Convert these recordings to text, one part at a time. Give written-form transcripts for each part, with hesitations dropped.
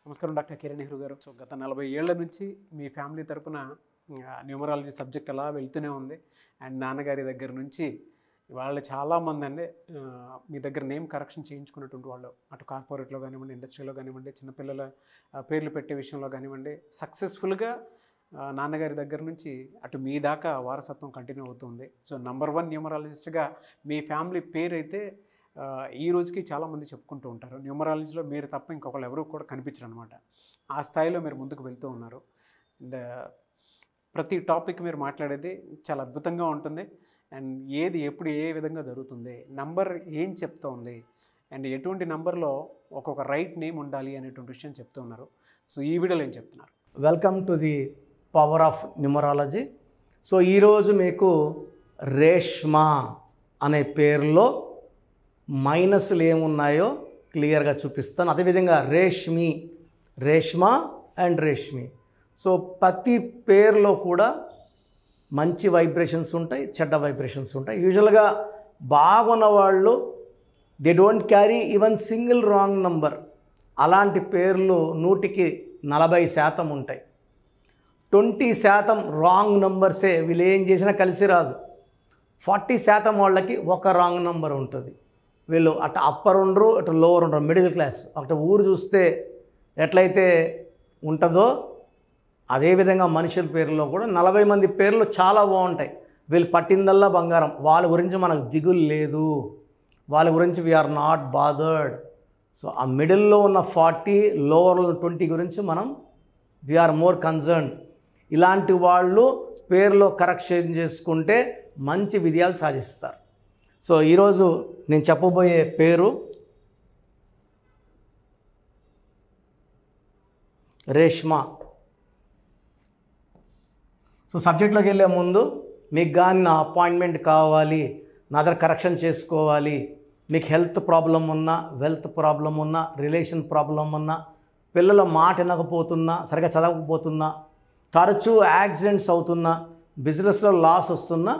నమస్కారం డాక్టర్ కిరణ్ నెహ్రూ గారు. సో గత 40 ఏళ్ల నుంచి మీ ఫ్యామిలీ తరపున న్యూమరాలజీ సబ్జెక్ట్ అలా వెళ్తూనే ఉంది. అండ్ నాన్నగారి దగ్గర నుంచి వాళ్ళు చాలామంది అండి మీ దగ్గర నేమ్ కరెక్షన్ చేయించుకున్నటువంటి వాళ్ళు, అటు కార్పొరేట్లో కానివ్వండి, ఇండస్ట్రీలో కానివ్వండి, చిన్నపిల్లల పేర్లు పెట్టే విషయంలో కానివ్వండి, సక్సెస్ఫుల్గా నాన్నగారి దగ్గర నుంచి అటు మీ దాకా వారసత్వం కంటిన్యూ అవుతుంది. సో నంబర్ 1 న్యూమరాలజిస్ట్గా మీ ఫ్యామిలీ పేరు అయితే ఈ రోజుకి చాలామంది చెప్పుకుంటూ ఉంటారు. న్యూమరాలజీలో మీరు తప్ప ఇంకొకళ్ళు ఎవరు కూడా కనిపించరు అనమాట. ఆ స్థాయిలో మీరు ముందుకు వెళ్తూ ఉన్నారు. అండ్ ప్రతి టాపిక్ మీరు మాట్లాడేది చాలా అద్భుతంగా ఉంటుంది. అండ్ ఏది ఎప్పుడు ఏ విధంగా జరుగుతుంది, నంబర్ ఏం చెప్తోంది, అండ్ ఎటువంటి నంబర్లో ఒక్కొక్క రైట్ నేమ్ ఉండాలి అనేటువంటి విషయం చెప్తూ ఉన్నారు. సో ఈ వీడియోలో ఏం చెప్తున్నారు? Welcome to the power of numerology. So ఈరోజు మీకు రేష్మా అనే పేరులో మైనస్లు ఏమున్నాయో క్లియర్గా చూపిస్తాను. అదేవిధంగా రేష్మా అండ్ రేష్మి. సో ప్రతి పేరులో కూడా మంచి వైబ్రేషన్స్ ఉంటాయి, చెడ్డ వైబ్రేషన్స్ ఉంటాయి. యూజువల్గా బాగున్న వాళ్ళు they don't carry even single wrong number. అలాంటి పేర్లు 100కి 40% ఉంటాయి. 20% రాంగ్ నంబర్సే, వీళ్ళు ఏం చేసినా కలిసి రాదు. 40% వాళ్ళకి ఒక రాంగ్ నంబర్ ఉంటుంది. వీళ్ళు అటు అప్పర్ ఉండరు, అటు లోవర్ ఉండరు, మిడిల్ క్లాస్. అటు ఊరు చూస్తే ఎట్లయితే ఉంటుందో అదేవిధంగా మనుషుల పేర్లో కూడా 40 మంది పేర్లు చాలా బాగుంటాయి. వీళ్ళు పట్టిందల్లా బంగారం. వాళ్ళ గురించి మనకు దిగులు లేదు, వాళ్ళ గురించి వీఆర్ నాట్ బాదర్డ్. సో ఆ మిడిల్లో ఉన్న 40, లోవర్లో ఉన్న 20 గురించి మనం వీఆర్ మోర్ కన్సర్న్. ఇలాంటి వాళ్ళు పేర్లో కరెక్షన్ చేసుకుంటే మంచి విజయాలు సాధిస్తారు. సో ఈరోజు నేను చెప్పబోయే పేరు రేష్మా. సో సబ్జెక్ట్లోకి వెళ్ళే ముందు మీకు కానీ నా అపాయింట్మెంట్ కావాలి, నా దగ్గర కరెక్షన్ చేసుకోవాలి, మీకు హెల్త్ ప్రాబ్లం ఉన్నా, వెల్త్ ప్రాబ్లం ఉన్నా, రిలేషన్ ప్రాబ్లం ఉన్నా, పిల్లల మాట వినకపోతున్నా, సరిగా చదవకపోతున్నా, తరచూ యాక్సిడెంట్స్ అవుతున్నా, బిజినెస్లో లాస్ వస్తున్నా,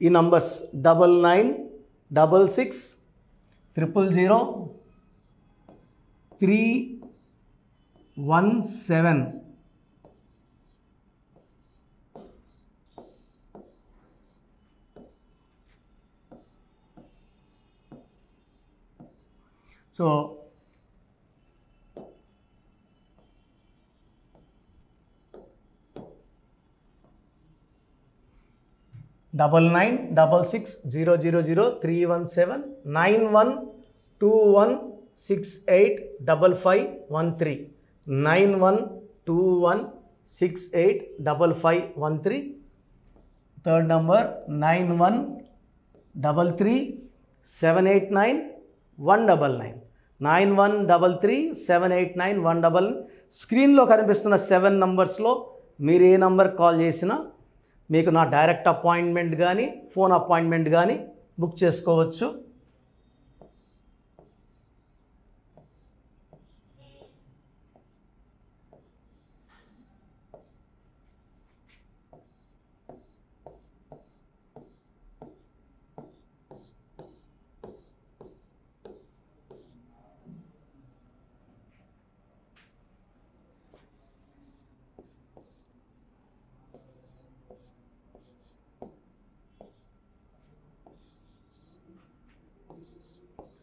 ఈ నంబర్స్ 9966 000 317. సో 9966 000 317 9121685513 9121685513. Third number 9133789199 9133789199. స్క్రీన్లో కనిపిస్తున్న 7 నంబర్స్లో మీరు ఏ నంబర్ కాల్ చేసినా మీకు నా డైరెక్ట్ అపాయింట్మెంట్ కానీ ఫోన్ అపాయింట్మెంట్ కానీ బుక్ చేసుకోవచ్చు.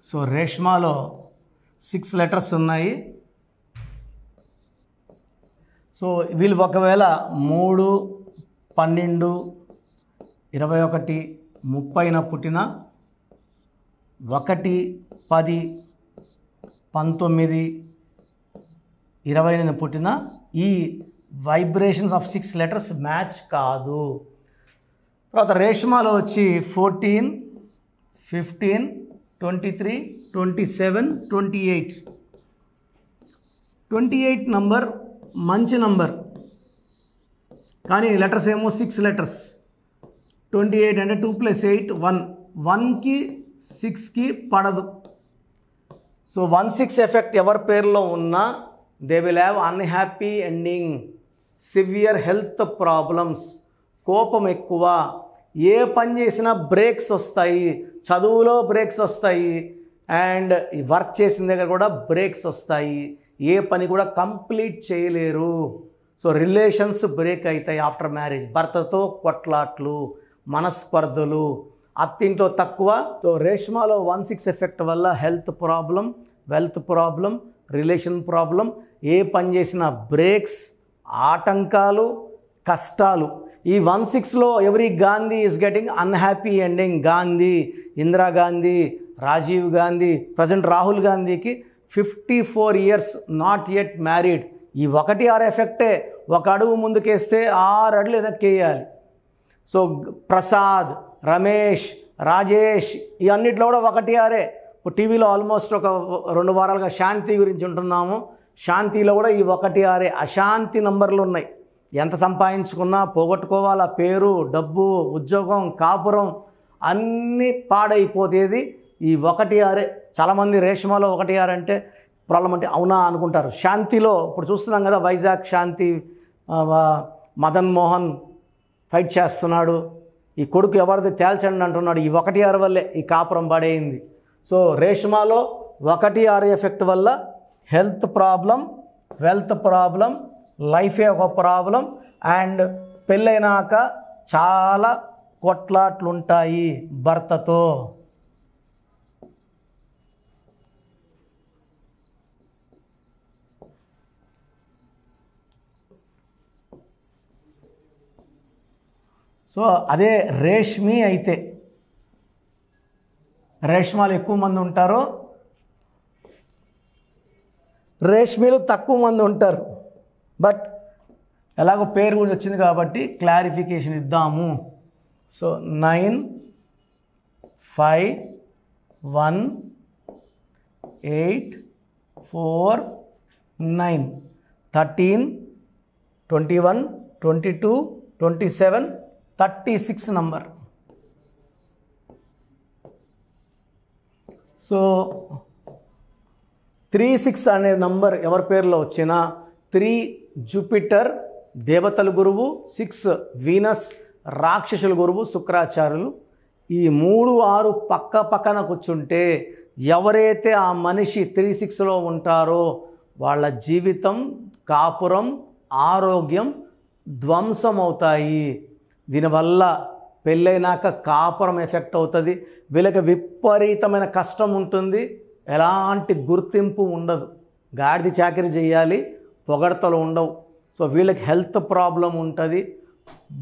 సో రేష్మాలో 6 లెటర్స్ ఉన్నాయి. సో వీళ్ళు ఒకవేళ 3, 12, 21, 30న పుట్టిన, 1, 10, 19, 20న పుట్టిన, ఈ వైబ్రేషన్స్ ఆఫ్ 6 లెటర్స్ మ్యాచ్ కాదు. తర్వాత రేష్మాలో వచ్చి 14, 15, 23, 27, 28 నంబర్ మంచి నంబర్, కానీ లెటర్స్ ఏమో 6 లెటర్స్. 28 అంటే 2 + 8 1, 1కి 6కి పడదు. సో 1-6 ఎఫెక్ట్ ఎవరి పేరులో ఉన్నా they will have unhappy ending, severe health problems, కోపం ఎక్కువ, ఏ పని చేసినా బ్రేక్స్ వస్తాయి, చదువులో బ్రేక్స్ వస్తాయి, అండ్ వర్క్ చేసిన దగ్గర కూడా బ్రేక్స్ వస్తాయి. ఏ పని కూడా కంప్లీట్ చేయలేరు. సో రిలేషన్స్ బ్రేక్ అవుతాయి ఆఫ్టర్ మ్యారేజ్. భర్తతో కొట్లాట్లు, మనస్పర్ధలు, అత్తింట్లో తక్కువ. సో రేష్మాలో 1/6 ఎఫెక్ట్ వల్ల health problem, wealth problem, relation problem, ఏ పని చేసినా బ్రేక్స్, ఆటంకాలు, కష్టాలు. ఈ 1/6లో every Gandhi is getting unhappy ending. Gandhi, Indira Gandhi, Rajiv Gandhi, present Rahul గాంధీకి 54 years నాట్ యెట్ మ్యారీడ్. ఈ 1/6 ఎఫెక్టే. ఒక అడుగు ముందుకేస్తే 6 అడుగులు వెనక్కేయాలి. సో ప్రసాద్, రమేష్, రాజేష్ ఈ అన్నిట్లో కూడా 1/6. ఇప్పుడు టీవీలో ఆల్మోస్ట్ ఒక 2 వారాలుగా శాంతి గురించి ఉంటున్నాము. శాంతిలో కూడా ఈ 1/6 అశాంతి నంబర్లు ఉన్నాయి. ఎంత సంపాదించుకున్నా పోగొట్టుకోవాలా, పేరు, డబ్బు, ఉద్యోగం, కాపురం అన్నీ పాడైపోతేది ఈ 1/6. చాలామంది రేష్మాలో 1/6 అంటే ప్రాబ్లం అంటే అవునా అనుకుంటారు. శాంతిలో ఇప్పుడు చూస్తున్నాం కదా, వైజాగ్ శాంతి, మదన్ మోహన్ ఫైట్ చేస్తున్నాడు. ఈ కొడుకు ఎవరిది తేల్చండి అంటున్నాడు. ఈ 1/6 వల్లే ఈ కాపురం పడేయింది. సో రేష్మాలో 1/6 ఎఫెక్ట్ వల్ల హెల్త్ ప్రాబ్లం, వెల్త్ ప్రాబ్లం, లైఫే ఒక ప్రాబ్లం, అండ్ పెళ్ళైనాక చాలా కొట్లాట్లుంటాయి భర్తతో. సో అదే రేష్మి అయితే, రేష్మాలు ఎక్కువ మంది ఉంటారు, రేష్మీలు తక్కువ మంది ఉంటారు. బట్ ఎలాగో పేరు గురించి వచ్చింది కాబట్టి క్లారిఫికేషన్ ఇద్దాము. So 9, 5, 1, 8, 4, 9, 13, 21, 22, 27, 36 number. సో 36 అనే నంబర్ ఎవరి పేరులో వచ్చినా 3 జూపిటర్ దేవతల గురువు, 6 వీనస్ రాక్షసుల గురువు శుక్రాచార్యులు. ఈ 3, 6 పక్క పక్కన కూర్చుంటే ఎవరైతే ఆ మనిషి 36లో ఉంటారో వాళ్ళ జీవితం, కాపురం, ఆరోగ్యం ధ్వంసం అవుతాయి. దీనివల్ల పెళ్ళైనాక కాపురం ఎఫెక్ట్ అవుతుంది. వీళ్ళకి విపరీతమైన కష్టం ఉంటుంది, ఎలాంటి గుర్తింపు ఉండదు. గాడిద చాకరీ చేయాలి, పొగడతలు ఉండవు. సో వీళ్ళకి హెల్త్ ప్రాబ్లం ఉంటుంది,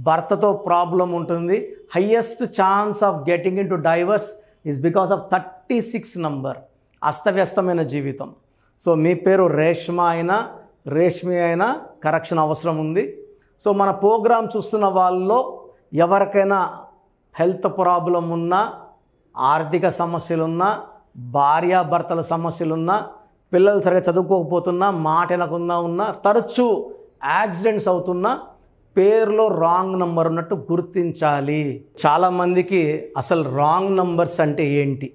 భర్తతో ప్రాబ్లం ఉంటుంది. Highest chance of getting into divorce is because of 36 number. అస్తవ్యస్తమైన జీవితం. సో మీ పేరు రేష్మా అయినా రేష్మి అయినా కరెక్షన్ అవసరం ఉంది. సో మన ప్రోగ్రాం చూస్తున్న వాళ్ళలో ఎవరికైనా హెల్త్ ప్రాబ్లం ఉన్నా, ఆర్థిక సమస్యలున్నా, భార్యాభర్తల సమస్యలున్నా, పిల్లలు సరిగా చదువుకోకపోతున్నా, మాట వినకుండా ఉన్నా, తరచూ యాక్సిడెంట్స్ అవుతున్నా పేరులో రాంగ్ నంబర్ ఉన్నట్టు గుర్తించాలి. చాలామందికి అసలు రాంగ్ నంబర్స్ అంటే ఏంటి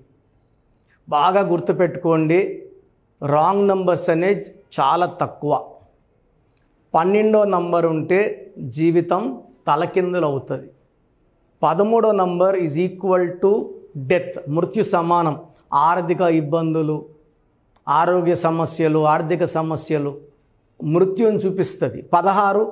బాగా గుర్తుపెట్టుకోండి. రాంగ్ నంబర్స్ అనేది చాలా తక్కువ. 12వ నంబర్ ఉంటే జీవితం తలకిందులు అవుతుంది. 13వ number is equal to death, మృత్యు సమానం. ఆర్థిక ఇబ్బందులు, ఆరోగ్య సమస్యలు, ఆర్థిక సమస్యలు మృత్యుని చూపిస్తుంది. 16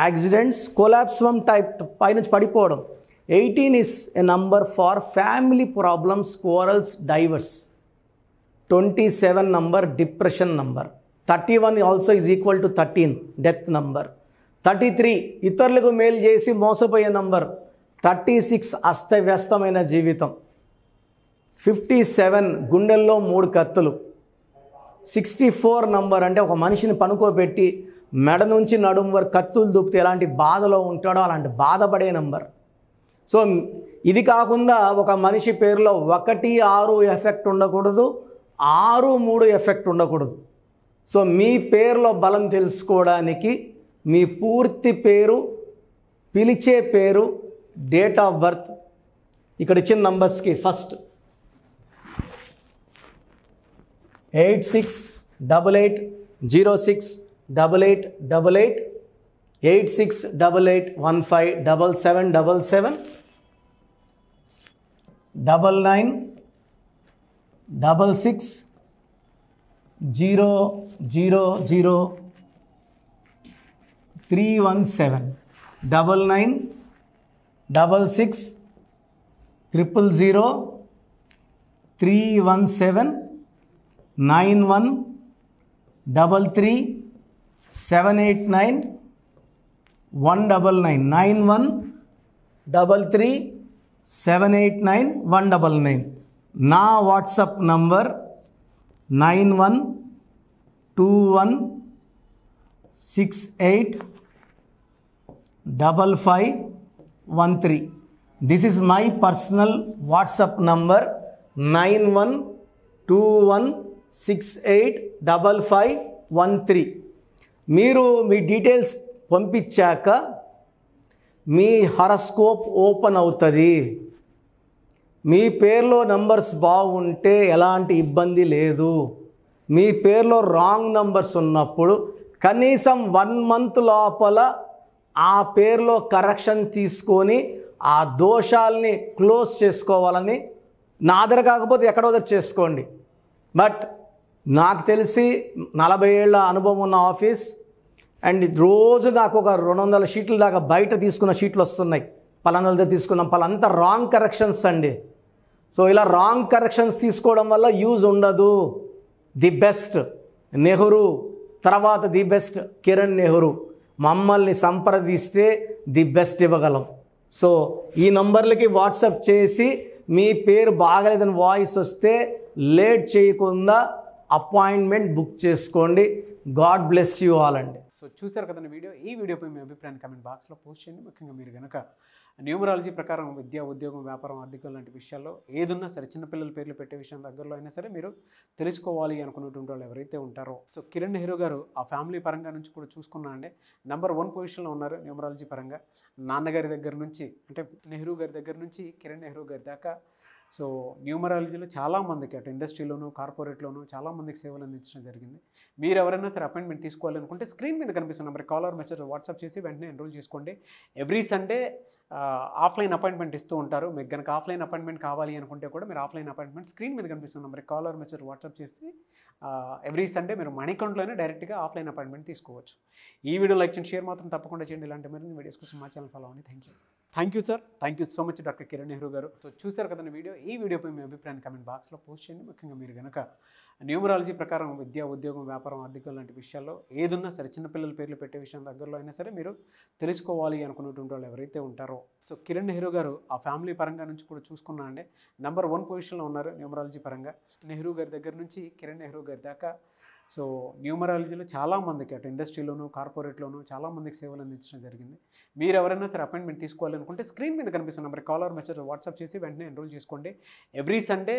యాక్సిడెంట్స్, కొలాప్స్ ఫ్రమ్ టైప్ పైనుంచి పడిపోవడం. 18 is a number far family problems, quarrels, divorce. 27 number depression number. 31 also is equal to 13 death number. 33 ఇతరులకు మేలు చేసి మోసపోయే నంబర్. 36 అస్తవ్యస్తమైన జీవితం. 57 గుండెల్లో 3 కత్తులు. 64 నంబర్ అంటే ఒక మనిషిని పనుకోబెట్టి మెడ నుంచి నడుము వరకు కత్తులు దూపితే ఎలాంటి బాధలో ఉంటాడో అలాంటి బాధపడే నంబర్. సో ఇది కాకుండా ఒక మనిషి పేరులో 1, 6 ఎఫెక్ట్ ఉండకూడదు, 6, 3 ఎఫెక్ట్ ఉండకూడదు. సో మీ పేరులో బలం తెలుసుకోవడానికి మీ పూర్తి పేరు, పిలిచే పేరు, డేట్ ఆఫ్ బర్త్, ఇక్కడ ఇచ్చిన నంబర్స్కి ఫస్ట్ 8688068888 8688157777 9966 000-317 9966000317 9133 789 నా WhatsApp number 9121685513. This is my personal WhatsApp number 9121685513. మీరు మీ డీటెయిల్స్ పంపించాక మీ హారోస్కోప్ ఓపెన్ అవుతుంది. మీ పేరులో నంబర్స్ బాగుంటే ఎలాంటి ఇబ్బంది లేదు. మీ పేరులో రాంగ్ నంబర్స్ ఉన్నప్పుడు కనీసం 1 month లోపల ఆ పేరులో కరెక్షన్ తీసుకొని ఆ దోషాలని క్లోజ్ చేసుకోవాలని, నా దగ్గర కాకపోతే ఎక్కడో దగ్గర చేసుకోండి. బట్ నాకు తెలిసి 40 ఏళ్ళ అనుభవం ఉన్న ఆఫీస్ అండ్ రోజు నాకు ఒక 200 షీట్ల దాకా బయట తీసుకున్న షీట్లు వస్తున్నాయి. పలానాలతో తీసుకున్నాం, పలానంతా రాంగ్ కరెక్షన్స్ అండి. సో ఇలా రాంగ్ కరెక్షన్స్ తీసుకోవడం వల్ల యూజ్ ఉండదు. ది బెస్ట్ నెహ్రూ, తర్వాత ది బెస్ట్ కిరణ్ నెహ్రూ, మమ్మల్ని సంప్రదిస్తే ది బెస్ట్ ఇవ్వగలం. సో ఈ నంబర్లకి వాట్సాప్ చేసి మీ పేరు బాగలేదని వాయిస్ వస్తే లేట్ చేయకుండా అపాయింట్మెంట్ బుక్ చేసుకోండి. గాడ్ బ్లెస్ యూ ఆల్ అండి. సో చూసారు కదండి వీడియో. ఈ వీడియోపై మీ అభిప్రాయాన్ని కామెంట్ బాక్స్లో పోస్ట్ చేయండి. ముఖ్యంగా మీరు కనుక న్యూమరాలజీ ప్రకారం విద్య, ఉద్యోగం, వ్యాపారం, ఆర్థికం లాంటి విషయాల్లో ఏదున్నా సరే, చిన్నపిల్లల పేర్లు పెట్టే విషయం దగ్గరలో అయినా సరే మీరు తెలుసుకోవాలి అనుకున్నటువంటి వాళ్ళు ఎవరైతే ఉంటారో, సో కిరణ్ నెహ్రూ గారు ఆ ఫ్యామిలీ పరంగా నుంచి కూడా చూసుకున్నా అండి నెంబర్ 1 పొజిషన్లో ఉన్నారు న్యూమరాలజీ పరంగా. నాన్నగారి దగ్గర నుంచి, అంటే నెహ్రూ గారి దగ్గర నుంచి కిరణ్ నెహ్రూ గారి దాకా సో న్యూమరాలజీలో చాలామందికి అటు ఇండస్ట్రీలోను, కార్పొరేట్లోను చాలామందికి సేవలు అందించడం జరిగింది. మీరు ఎవరైనా సరే అపాయింట్మెంట్ తీసుకోవాలనుకుంటే స్క్రీన్ మీద కనిపిస్తున్న నెంబర్ కాలర్ మెసేజ్ వాట్సాప్ చేసి వెంటనే ఎన్రోల్ చేసుకోండి. ఎవ్రీ సండే ఆఫ్లైన్ అపాయింట్మెంట్ ఇస్తూ ఉంటారు. మీకు కనుక ఆఫ్లైన్ అపాయింట్మెంట్ కావాలి అనుకుంటే కూడా మీరు ఆఫ్లైన్ అపాయింట్మెంట్ స్క్రీన్ మీద కనిపిస్తున్న నెంబర్ కాలర్ మెసేజ్ వాట్సాప్ చేసి ఎవ్రీ సండే మీరు మణికంట్లోనే డైరెక్ట్గా ఆఫ్లైన్ అపాయింట్మెంట్ తీసుకోవచ్చు. ఈ వీడియో లైక్ చేయండి, షేర్ మాత్రం తప్పకుండా చేయండి. ఇలాంటి మరిన్ని వీడియోస్ కోసం మా ఛానల్ ఫాలో అవ్వండి. Thank you sir. Thank you so much doctor Kiran Nehru గారు. సో చూసారు కదండి వీడియో. ఈ వీడియోపై మీ అభిప్రాయాన్ని కామెంట్ బాక్స్లో పోస్ట్ చేయండి. ముఖ్యంగా మీరు కనుక న్యూమరాలజీ ప్రకారం విద్య, ఉద్యోగం, వ్యాపారం, ఆర్థికం లాంటి విషయాల్లో ఏదున్నా సరే, చిన్నపిల్లల పేర్లు పెట్టే విషయం దగ్గరలో అయినా సరే మీరు తెలుసుకోవాలి అనుకున్నటువంటి వాళ్ళు ఎవరైతే ఉంటారో, సో కిరణ్ నెహ్రూ గారు ఆ ఫ్యామిలీ పరంగా నుంచి కూడా చూసుకున్నా అండి నెంబర్ 1 పొజిషన్లో ఉన్నారు న్యూమరాలజీ పరంగా. నెహ్రూ గారి దగ్గర నుంచి కిరణ్ నెహ్రూ గారి దాకా సో న్యూమరాలజీలో చాలామందికి అటు ఇండస్ట్రీలోను, కార్పొరేట్లోను చాలామందికి సేవలు అందించడం జరిగింది. మీరు ఎవరైనా సరే అపాయింట్మెంట్ తీసుకోవాలనుకుంటే స్క్రీన్ మీద కనిపిస్తున్న నెంబర్ కాలర్ మెసేజ్ వాట్సాప్ చేసి వెంటనే ఎన్రోల్ చేసుకోండి. ఎవ్రీ సండే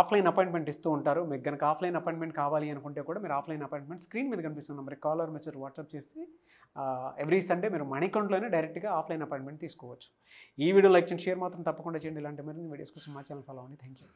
ఆఫ్లైన్ అపాయింట్మెంట్ ఇస్తూ ఉంటారు. మీకు కనుక ఆఫ్లైన్ అపాయింట్మెంట్ కావాలి అనుకుంటే కూడా మీరు ఆఫ్లైన్ అపాయింట్మెంట్ స్క్రీన్ మీద కనిపిస్తున్న నెంబర్ కాలర్ మెసేజ్ వాట్సాప్ చేసి ఎవ్రీ సండే మీరు మణికంట్లోనే డైరెక్ట్గా ఆఫ్లైన్ అపాయింట్మెంట్ తీసుకోవచ్చు. ఈ వీడియో లైక్ చేయండి, షేర్ మాత్రం తప్పకుండా చేయండి. ఇలాంటి మరిన్ని వీడియోస్ కోసం మా ఛానల్ ఫాలో అవ్వండి. Thank you.